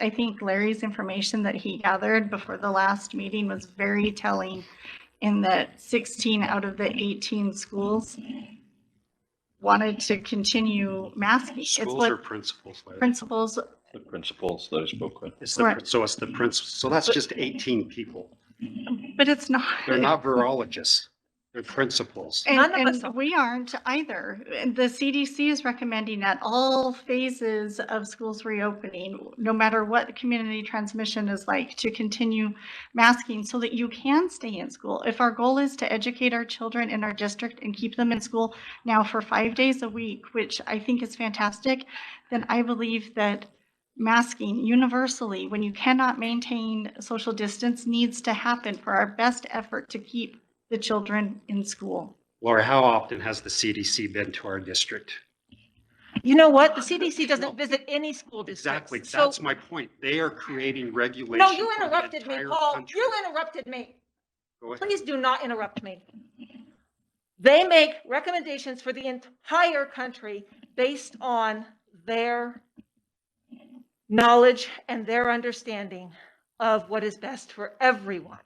I think Larry's information that he gathered before the last meeting was very telling in that 16 out of the 18 schools wanted to continue masking. Schools or principals? Principals. The principals that I spoke with. So it's the principal. So that's just 18 people. But it's not. They're not virologists. They're principals. And we aren't either. The CDC is recommending at all phases of schools reopening, no matter what community transmission is like, to continue masking so that you can stay in school. If our goal is to educate our children in our district and keep them in school now for 5 days a week, which I think is fantastic, then I believe that masking universally, when you cannot maintain social distance, needs to happen for our best effort to keep the children in school. Laura, how often has the CDC been to our district? You know what? The CDC doesn't visit any school districts. Exactly. That's my point. They are creating regulations. No, you interrupted me, Paul. Country. You interrupted me. Go ahead. Please do not interrupt me. They make recommendations for the entire country based on their knowledge and their understanding of what is best for everyone.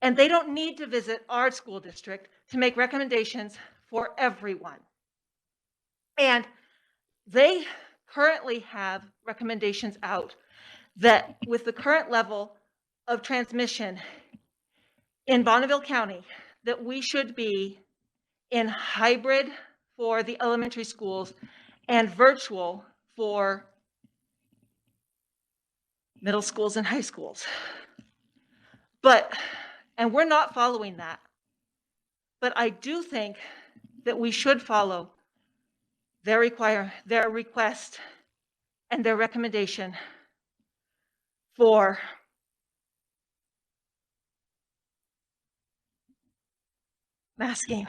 And they don't need to visit our school district to make recommendations for everyone. And they currently have recommendations out that with the current level of transmission in Bonneville County, that we should be in hybrid for the elementary schools and virtual for middle schools and high schools. And we're not following that. But I do think that we should follow their request and their recommendation for masking.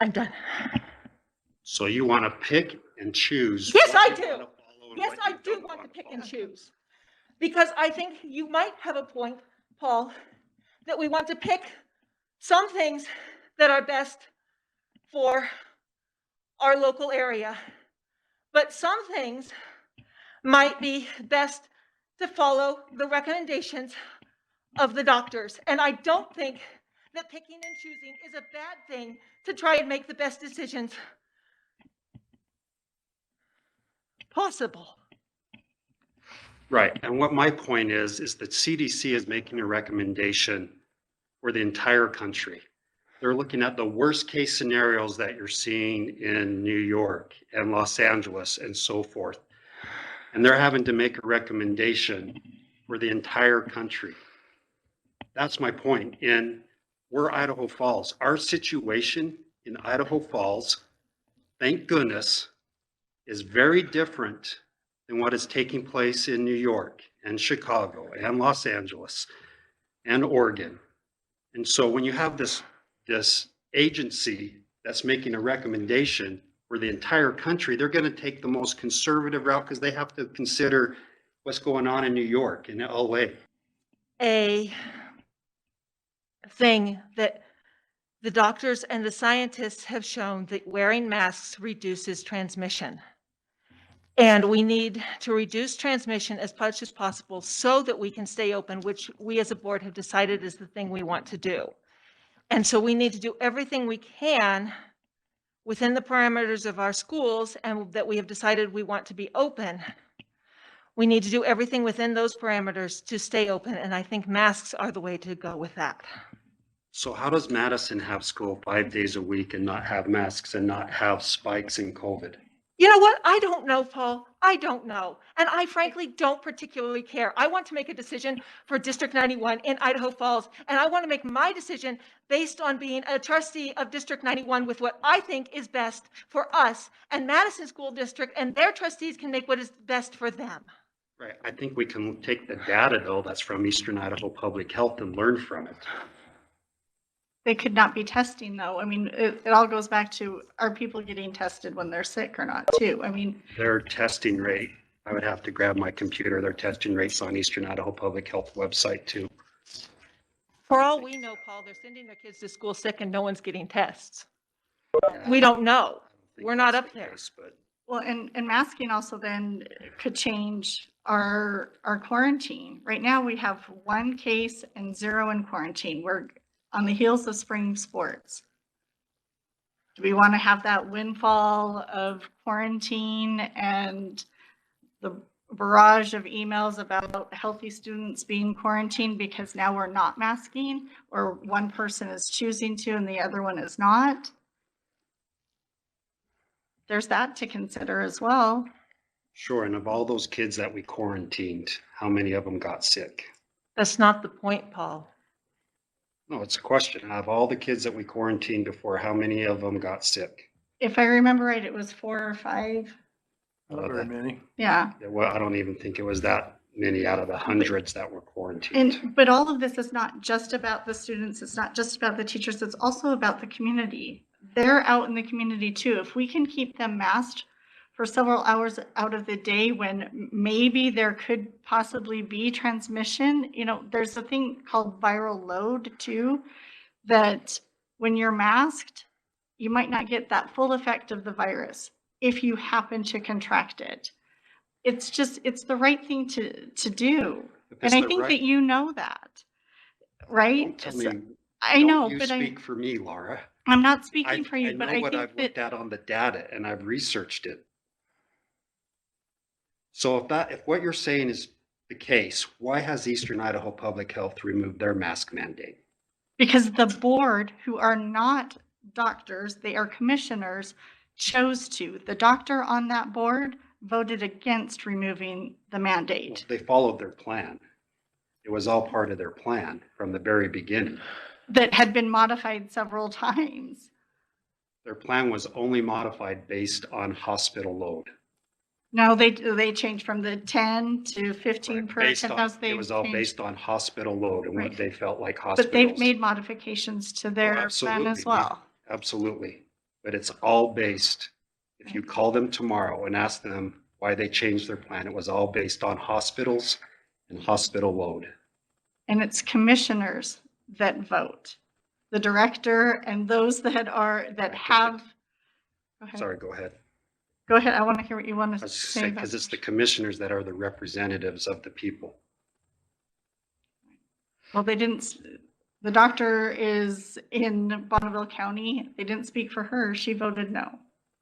I'm done. So you want to pick and choose? Yes, I do. Yes, I do want to pick and choose. Because I think you might have a point, Paul, that we want to pick some things that are best for our local area, but some things might be best to follow the recommendations of the doctors. And I don't think that picking and choosing is a bad thing to try and make the best decisions possible. Right. And what my point is that CDC is making a recommendation for the entire country. They're looking at the worst case scenarios that you're seeing in New York and Los Angeles and so forth. And they're having to make a recommendation for the entire country. That's my point. And we're Idaho Falls. Our situation in Idaho Falls, thank goodness, is very different than what is taking place in New York and Chicago and Los Angeles and Oregon. And so when you have this agency that's making a recommendation for the entire country, they're going to take the most conservative route because they have to consider what's going on in New York and LA. A thing that the doctors and the scientists have shown that wearing masks reduces transmission. And we need to reduce transmission as much as possible so that we can stay open, which we as a board have decided is the thing we want to do. And so we need to do everything we can within the parameters of our schools and that we have decided we want to be open. We need to do everything within those parameters to stay open. And I think masks are the way to go with that. So how does Madison have school 5 days a week and not have masks and not have spikes in COVID? You know what? I don't know, Paul. I don't know. And I frankly don't particularly care. I want to make a decision for District 91 in Idaho Falls. And I want to make my decision based on being a trustee of District 91 with what I think is best for us. And Madison School District and their trustees can make what is best for them. Right. I think we can take the data, though, that's from Eastern Idaho Public Health and learn from it. They could not be testing, though. I mean, it all goes back to, are people getting tested when they're sick or not, too? I mean, their testing rate, I would have to grab my computer, their testing rates on Eastern Idaho Public Health website, too. For all we know, Paul, they're sending their kids to school sick and no one's getting tests. We don't know. think we're not that's up the there. case, but Well, and masking also then could change our quarantine. Right now, we have 1 case and 0 in quarantine. We're on the heels of spring sports. Do we want to have that windfall of quarantine and the barrage of emails about healthy students being quarantined because now we're not masking, or one person is choosing to and the other one is not? There's that to consider as well. sure. And of all those kids that we quarantined, how many of them got sick? That's not the point, Paul. No, it's a question. Out of all the kids that we quarantined before, how many of them got sick? If I remember right, it was 4 or 5. Not very many. Yeah. Yeah, well, I don't even think it was that many out of the hundreds that were quarantined. But all of this is not just about the students. It's not just about the teachers. It's also about the community. They're out in the community too. If we can keep them masked for several hours out of the day when maybe there could possibly be transmission, there's a thing called viral load too, that when you're masked, you might not get that full effect of the virus if you happen to contract it. It's the right thing to do. If And it's I the think right- that you know that, right? Don't tell me, I know, don't you but speak for me, Laura. I'm not speaking for you, I but know I what think I've looked that at on the data and I've researched it. So if what you're saying is the case, why has Eastern Idaho Public Health removed their mask mandate? because the board, who are not doctors, they are commissioners, chose to. The doctor on that board voted against removing the mandate. They followed their plan. It was all part of their plan from the very beginning. That had been modified several times. Their plan was only modified based on hospital load. No, they changed from the 10 to 15 per Based on, 10,000. it was all based on hospital load and what Right. they felt like But hospitals. they've made modifications to their plan Absolutely, as well. Absolutely. But it's all based, if you call them tomorrow and ask them why they changed their plan, it was all based on hospitals and hospital load. And it's commissioners that vote. The director and those that have. Go ahead. Sorry, go ahead. Go ahead. I want to hear what you want I to was just say. saying, because it's the commissioners that are the representatives of the people. Well, the doctor is in Bonneville County. They didn't speak for her. She voted no.